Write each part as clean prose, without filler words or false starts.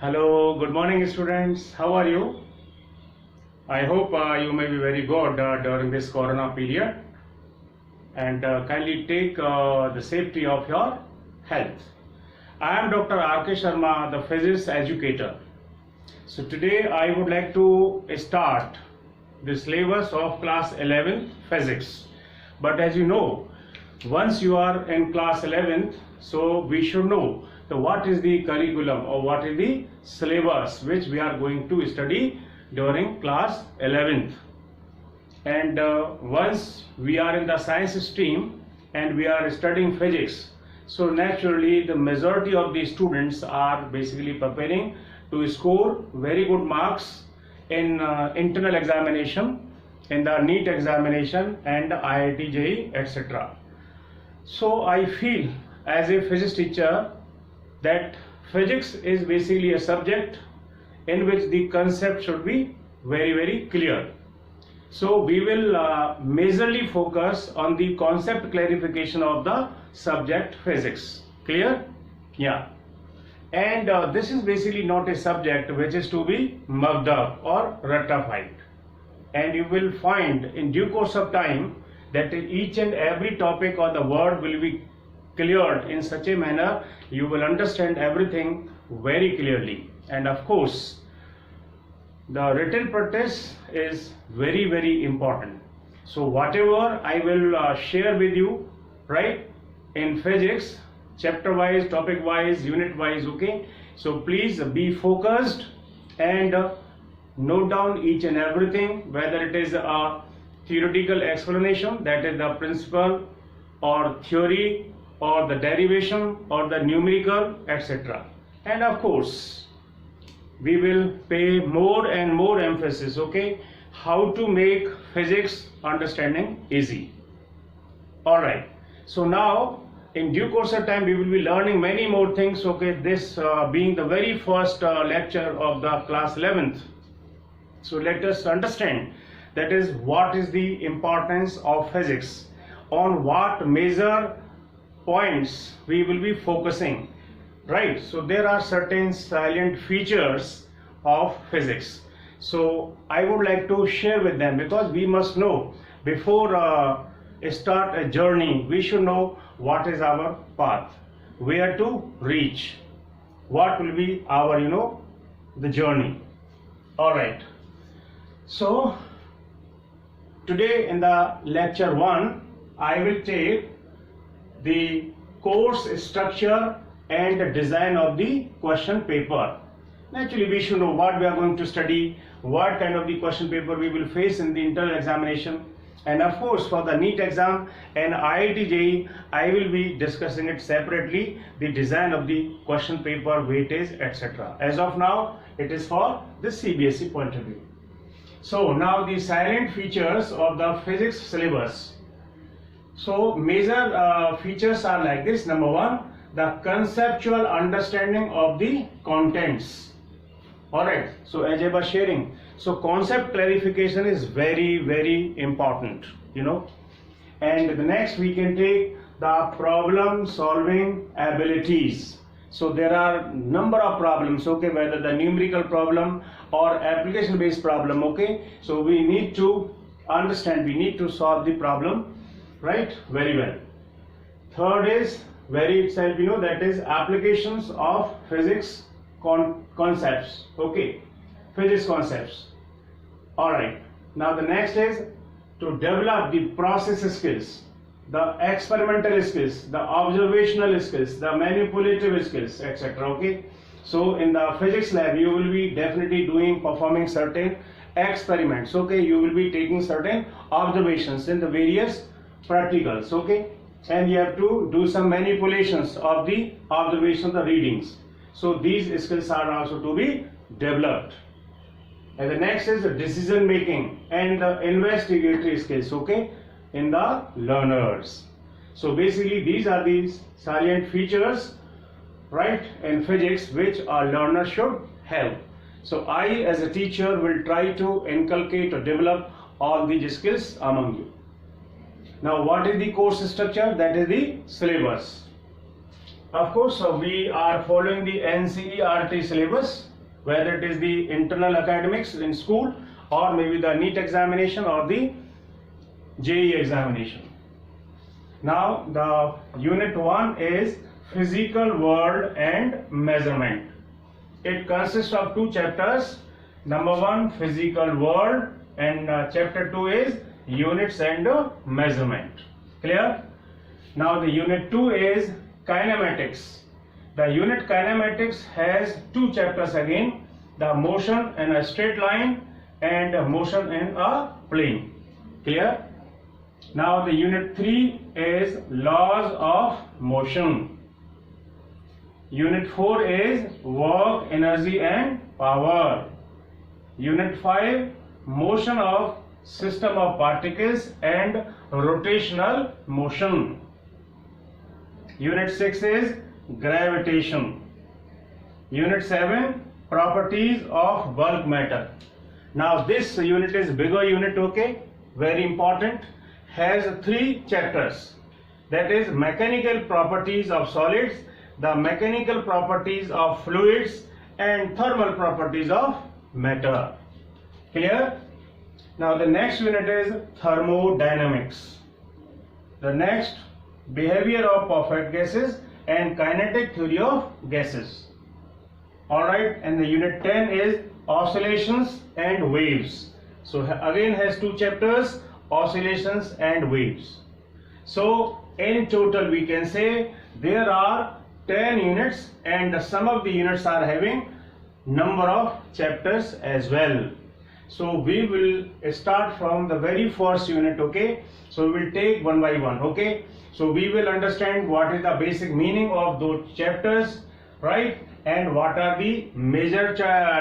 Hello, good morning students. How are you? I hope you may be very good during this corona period and kindly take the safety of your health. I am Dr. R.K. Sharma, the physics educator. So today I would like to start the syllabus of class 11th physics. But as you know, once you are in class 11th, so we should know what is the curriculum or what is the syllabus which we are going to study during class 11th. And once we are in the science stream and we are studying physics, so naturally the majority of the students are basically preparing to score very good marks in internal examination, in the NEET examination and IIT JEE, etc. So I feel as a physics teacher that physics is basically a subject in which the concept should be very clear. So we will majorly focus on the concept clarification of the subject physics. Clear? Yeah. And this is basically not a subject which is to be mugged up or rectified. And you will find in due course of time that each and every topic or the word will be cleared in such a manner you will understand everything very clearly. And of course, the written practice is very important. So whatever I will share with you, right, in physics, chapter wise, topic wise, unit wise, okay, so please be focused and note down each and everything, whether it is a theoretical explanation, that is the principle or theory or the derivation or the numerical, etc. And of course we will pay more and more emphasis, okay, how to make physics understanding easy. Alright, so now in due course of time we will be learning many more things, okay, this being the very first lecture of the class 11th. So let us understand, that is, what is the importance of physics, on what major points we will be focusing, right? So there are certain salient features of physics. So I would like to share with them, because we must know before start a journey, we should know what is our path, where to reach, what will be our, the journey. All right. So today in the lecture 1, I will take the course structure and the design of the question paper. Naturally, we should know what we are going to study, what kind of the question paper we will face in the internal examination, and of course for the NEET exam and IIT JEE, I will be discussing it separately, the design of the question paper, weightage, etc. As of now, it is for the CBSE point of view. So now the salient features of the physics syllabus. So major features are like this. Number 1, the conceptual understanding of the contents. Alright, so as I was sharing, so concept clarification is very important, and the next we can take the problem solving abilities. So there are number of problems, okay, whether the numerical problem or application based problem, okay, so we need to understand, we need to solve the problem, right, very well. Third is very itself, that is applications of physics concepts, okay, physics concepts. All right, now the next is to develop the process skills, the experimental skills, the observational skills, the manipulative skills, etc. Okay, so in the physics lab you will be definitely performing certain experiments, okay, you will be taking certain observations in the various practicals, okay, and you have to do some manipulations of the observation, the readings. So these skills are also to be developed. And the next is the decision making and the investigatory skills, okay, in the learners. So basically these are the salient features, right, in physics which a learner should have. So I as a teacher will try to inculcate or develop all these skills among you. Now what is the course structure? That is the syllabus. Of course, we are following the NCERT syllabus, whether it is the internal academics in school or maybe the NEET examination or the JEE examination. Now the unit 1 is physical world and measurement. It consists of 2 chapters. Number 1, physical world, and chapter 2 is units and measurement. Clear? Now the unit 2 is kinematics. The unit kinematics has 2 chapters again, the motion in a straight line and motion in a plane. Clear? Now the unit 3 is laws of motion. Unit 4 is work, energy and power. Unit 5, motion of system of particles and rotational motion. Unit 6 is gravitation. Unit 7, properties of bulk matter. Now this unit is bigger unit, okay, very important, has 3 chapters. That is mechanical properties of solids, the mechanical properties of fluids and thermal properties of matter. Clear? Now the next unit is thermodynamics. The next, behavior of perfect gases and kinetic theory of gases. Alright, and the unit 10 is oscillations and waves. So again has 2 chapters, oscillations and waves. So in total we can say there are 10 units, and some of the units are having number of chapters as well. So we will start from the very first unit, okay? So we will take one by one, okay? So we will understand what is the basic meaning of those chapters, right? And what are the major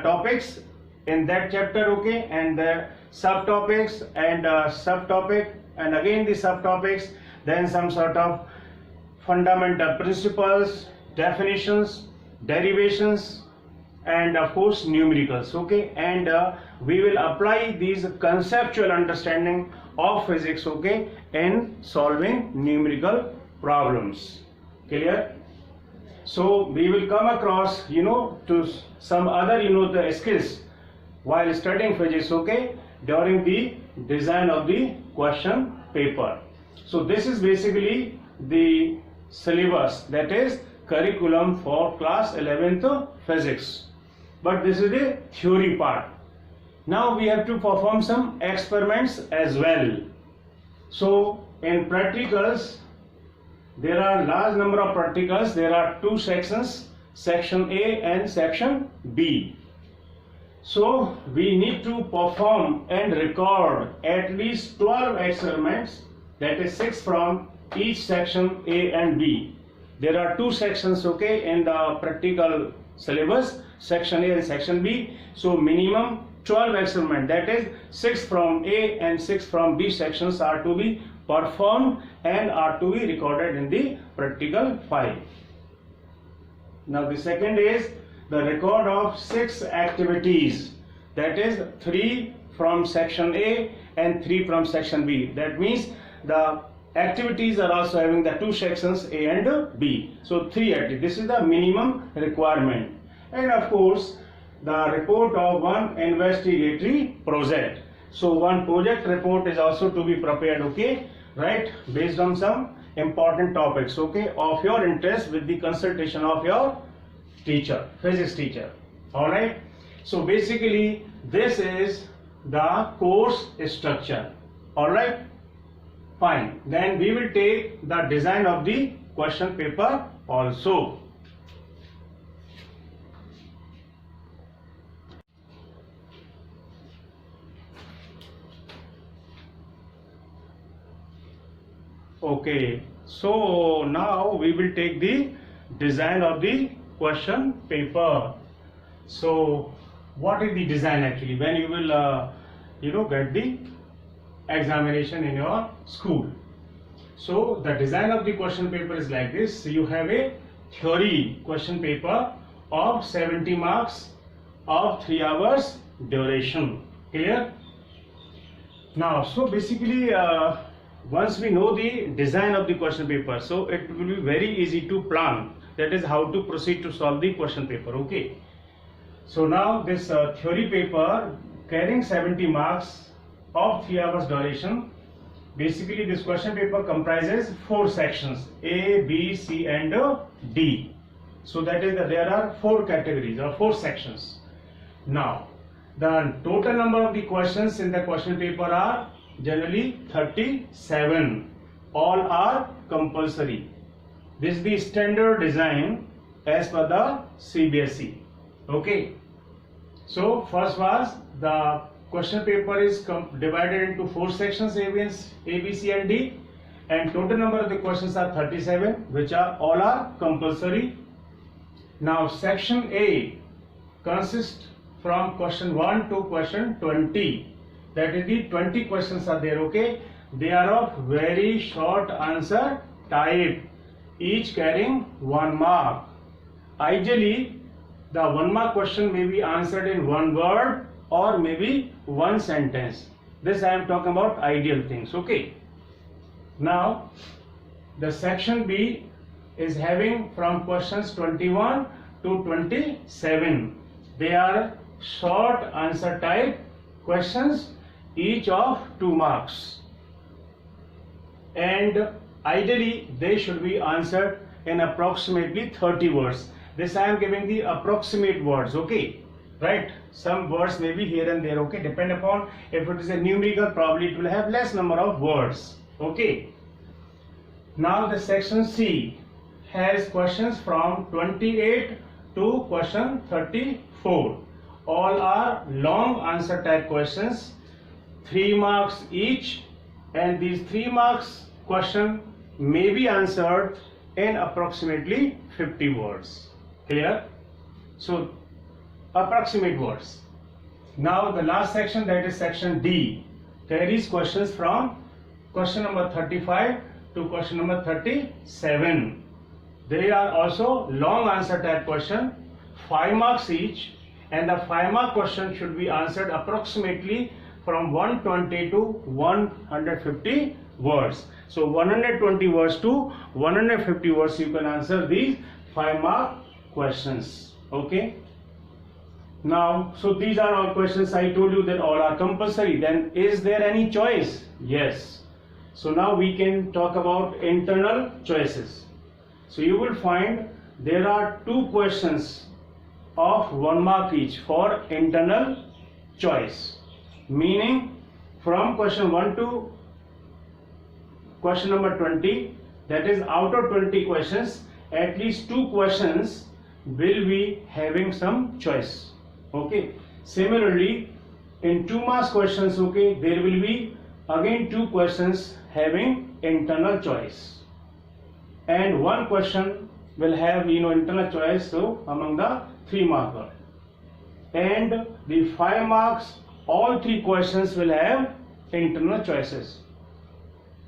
topics in that chapter, okay? And the subtopics and subtopic, and again the subtopics, then some sort of fundamental principles, definitions, derivations, and of course numericals, okay? And we will apply these conceptual understanding of physics, okay, in solving numerical problems. Clear? So we will come across, to some other, the skills while studying physics, okay, during the design of the question paper. So this is basically the syllabus, that is curriculum for class 11th physics. But this is the theory part. Now we have to perform some experiments as well. So in practicals, there are large number of practicals. There are 2 sections, section A and section B. So we need to perform and record at least 12 experiments, that is 6 from each section A and B. There are 2 sections, okay, in the practical syllabus, section A and section B. So minimum 12 experiments, that is 6 from A and 6 from B sections are to be performed and are to be recorded in the practical file. Now the second is the record of 6 activities, that is 3 from section A and 3 from section B. That means the activities are also having the 2 sections A and B. So 3 activities. This is the minimum requirement. And of course the report of one investigatory project. So one project report is also to be prepared, okay, right, based on some important topics, okay, of your interest, with the consultation of your teacher, physics teacher. Alright, so basically this is the course structure. Alright, fine. Then we will take the design of the question paper also. Okay, so now we will take the design of the question paper. So what is the design actually when you will get the examination in your school? So the design of the question paper is like this. You have a theory question paper of 70 marks of 3 hours duration. Clear? Now, so basically once we know the design of the question paper, so it will be very easy to plan, that is how to proceed to solve the question paper. Okay, so now this theory paper carrying 70 marks of 3 hours duration. Basically this question paper comprises 4 sections, A, B, C and D. So that is that there are 4 categories or 4 sections. Now the total number of the questions in the question paper are generally 37. All are compulsory. This is the standard design as per the CBSE. Okay. So first was the question paper is divided into 4 sections, A, B, C and D, and total number of the questions are 37, which are all are compulsory. Now section A consists from question 1 to question 20. That is the 20 questions are there. Okay, they are of very short answer type, each carrying 1 mark. Ideally the 1 mark question may be answered in 1 word or maybe 1 sentence. This I am talking about ideal things. Okay, now the section B is having from questions 21 to 27. They are short answer type questions, each of 2 marks, and ideally they should be answered in approximately 30 words. This I am giving the approximate words. Okay, right, some words may be here and there. Okay, depend upon if it is a numerical, probably it will have less number of words. Okay, now the section C has questions from 28 to question 34. All are long answer type questions, 3 marks each, and these 3 marks question may be answered in approximately 50 words. Clear? So approximate words. Now the last section, that is section D, carries questions from question number 35 to question number 37. They are also long answer type question, 5 marks each, and the 5 mark question should be answered approximately from 120 to 150 words. So 120 words to 150 words you can answer these 5 mark questions. Okay, now so these are all questions. I told you that all are compulsory. Then is there any choice? Yes. So now we can talk about internal choices. So you will find there are 2 questions of 1 mark each for internal choice, meaning from question 1 to question number 20, that is out of 20 questions, at least 2 questions will be having some choice. Okay, similarly in 2 marks questions, okay, there will be again 2 questions having internal choice, and 1 question will have internal choice, so among the 3 marker, and the 5 marks all 3 questions will have internal choices,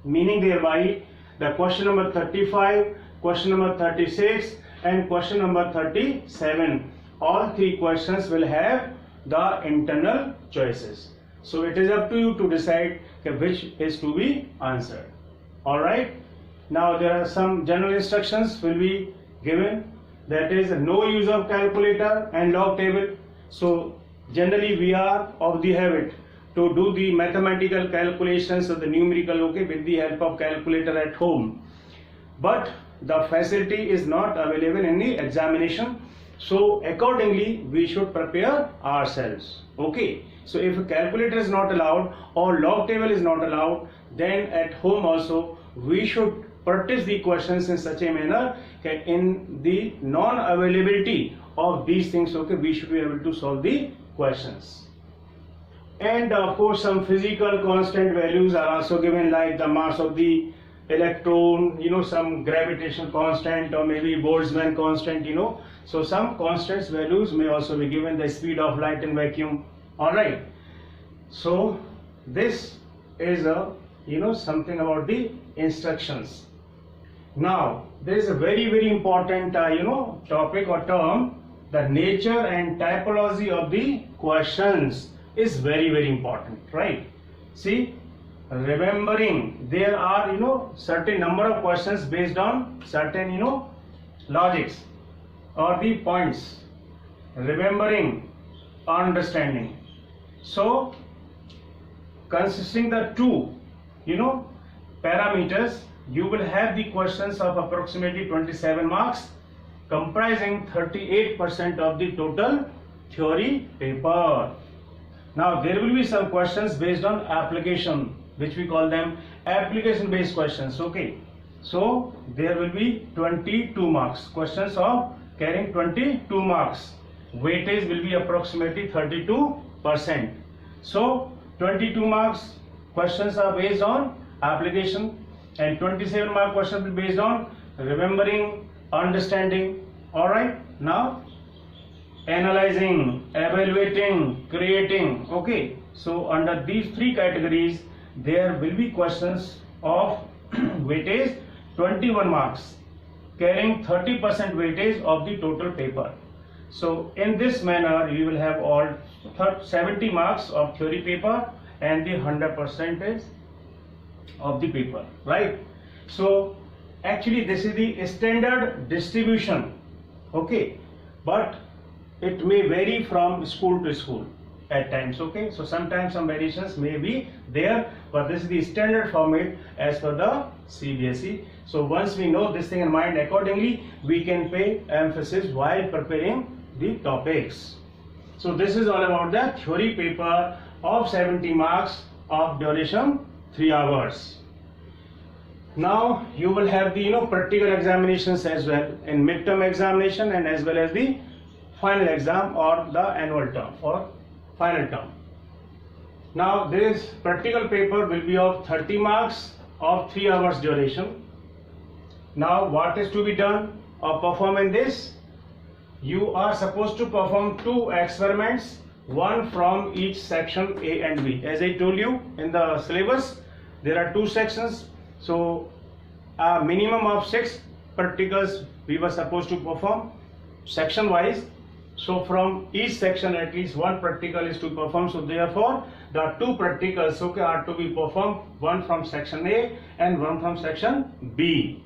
meaning thereby the question number 35, question number 36 and question number 37, all 3 questions will have the internal choices. So it is up to you to decide which is to be answered. Alright, now there are some general instructions will be given, that is no use of calculator and log table. So generally we are of the habit to do the mathematical calculations or the numerical, okay, with the help of calculator at home, but the facility is not available in the examination, so accordingly we should prepare ourselves. Okay, so if a calculator is not allowed or log table is not allowed, then at home also we should practice the questions in such a manner that in the non-availability of these things, okay, we should be able to solve the questions. And of course some physical constant values are also given, like the mass of the electron, some gravitational constant or maybe Boltzmann constant, so some constants values may also be given, the speed of light in vacuum. Alright, so this is a something about the instructions. Now there is a very important topic or term, the nature and typology of the questions is very important, right? See, remembering. There are certain number of questions based on certain logics or the points. Remembering, understanding. So consisting the two parameters, you will have the questions of approximately 27 marks, comprising 38% of the total theory paper. Now there will be some questions based on application, which we call them application based questions. Okay, so there will be 22 marks, questions of carrying 22 marks. Weightage will be approximately 32%. So 22 marks questions are based on application, and 27 mark questions will be based on remembering, understanding. Alright, now analyzing, evaluating, creating. Okay, so under these three categories there will be questions of weightage 21 marks, carrying 30% weightage of the total paper. So in this manner you will have all 70 marks of theory paper and the 100% of the paper, right? So actually this is the standard distribution, okay, but it may vary from school to school at times. Okay, so sometimes some variations may be there, but this is the standard format as per the CBSE. So once we know this thing in mind, accordingly we can pay emphasis while preparing the topics. So this is all about the theory paper of 70 marks of duration 3 hours. Now you will have the practical examinations as well in midterm examination and as well as the final exam or the annual term or final term. Now this practical paper will be of 30 marks of 3 hours duration. Now what is to be done or perform in this? You are supposed to perform 2 experiments, one from each section A and B. As I told you in the syllabus, there are 2 sections, so a minimum of 6 practicals we were supposed to perform section wise. So from each section at least 1 practical is to perform. So therefore the 2 practicals are to be performed, one from section A and one from section B,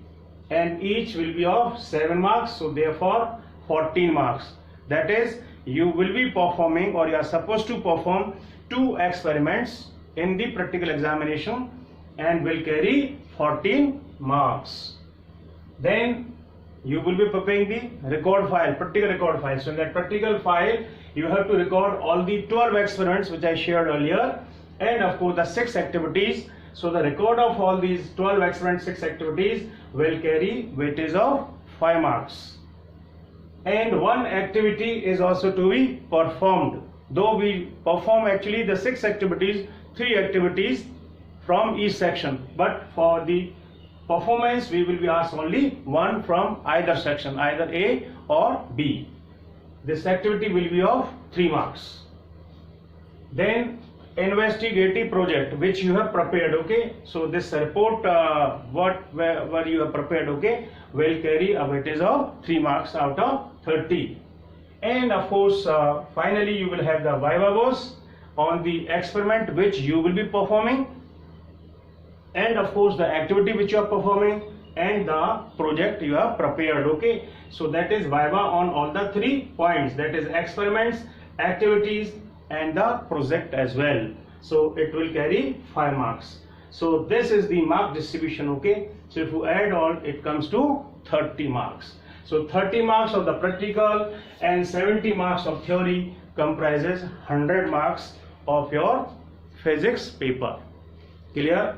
and each will be of 7 marks. So therefore 14 marks. That is, you will be performing or you are supposed to perform 2 experiments in the practical examination and will carry 14 marks. Then you will be preparing the record file, practical record file. So in that practical file you have to record all the 12 experiments which I shared earlier, and of course the 6 activities. So the record of all these 12 experiments, 6 activities will carry weightage of 5 marks. And 1 activity is also to be performed. Though we perform actually the 6 activities, 3 activities from each section, but for the performance we will be asked only 1 from either section, either A or B. This activity will be of 3 marks. Then investigative project which you have prepared, okay, so this report where you have prepared, okay, will carry a weightage of 3 marks out of 30. And of course finally you will have the viva voce on the experiment which you will be performing, and of course the activity which you are performing and the project you have prepared. Okay, so that is viva on all the 3 points, that is experiments, activities and the project as well. So it will carry 5 marks. So this is the mark distribution. Okay, so if you add all, it comes to 30 marks. So 30 marks of the practical and 70 marks of theory comprises 100 marks of your physics paper. Clear?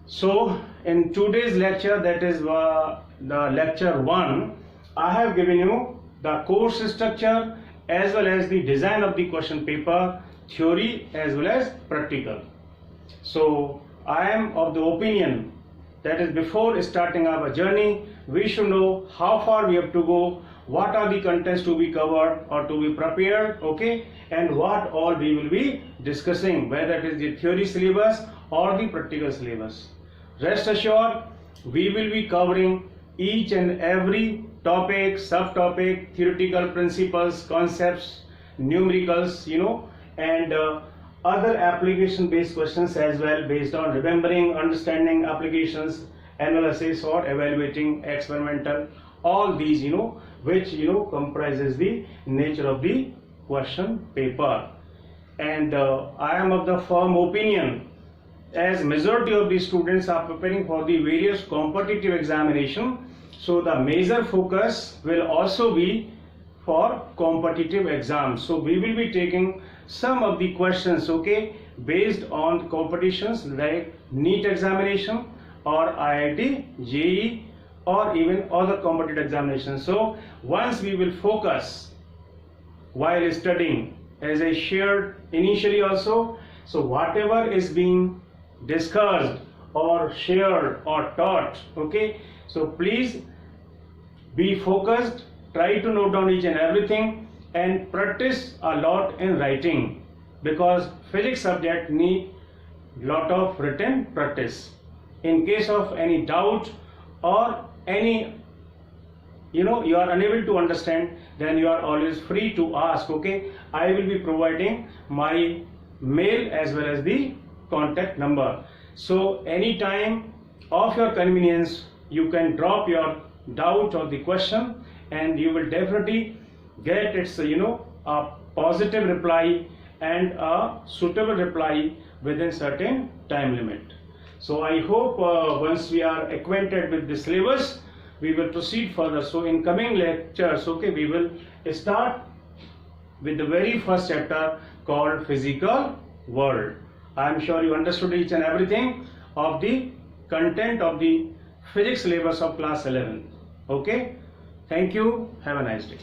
So in today's lecture, that is the lecture 1, I have given you the course structure as well as the design of the question paper, theory as well as practical. So I am of the opinion that is before starting our journey, we should know how far we have to go, what are the contents to be covered or to be prepared, okay, and what all we will be discussing, whether it is the theory syllabus or the practical syllabus. Rest assured, we will be covering each and every topic, subtopic, theoretical principles, concepts, numericals, and other application based questions as well, based on remembering, understanding applications, analysis or evaluating experimental, all these which comprises the nature of the question paper. And I am of the firm opinion, as majority of the students are preparing for the various competitive examination, so the major focus will also be for competitive exams. So we will be taking some of the questions, okay, based on competitions like NEET examination or IIT JEE or even other competitive examinations. So once we will focus while studying, as I shared initially also, so whatever is being discussed or shared or taught, okay, so please be focused, try to note down each and everything and practice a lot in writing, because physics subject need lot of written practice. In case of any doubt or any you are unable to understand, then you are always free to ask, okay. I will be providing my mail as well as the contact number. So anytime of your convenience, you can drop your doubt or the question and you will definitely get its a positive reply and a suitable reply within certain time limit. So I hope once we are acquainted with the syllabus, we will proceed further. So in coming lectures, okay, we will start with the very first chapter called Physical World. I am sure you understood each and everything of the content of the physics syllabus of class 11. Okay, thank you, have a nice day.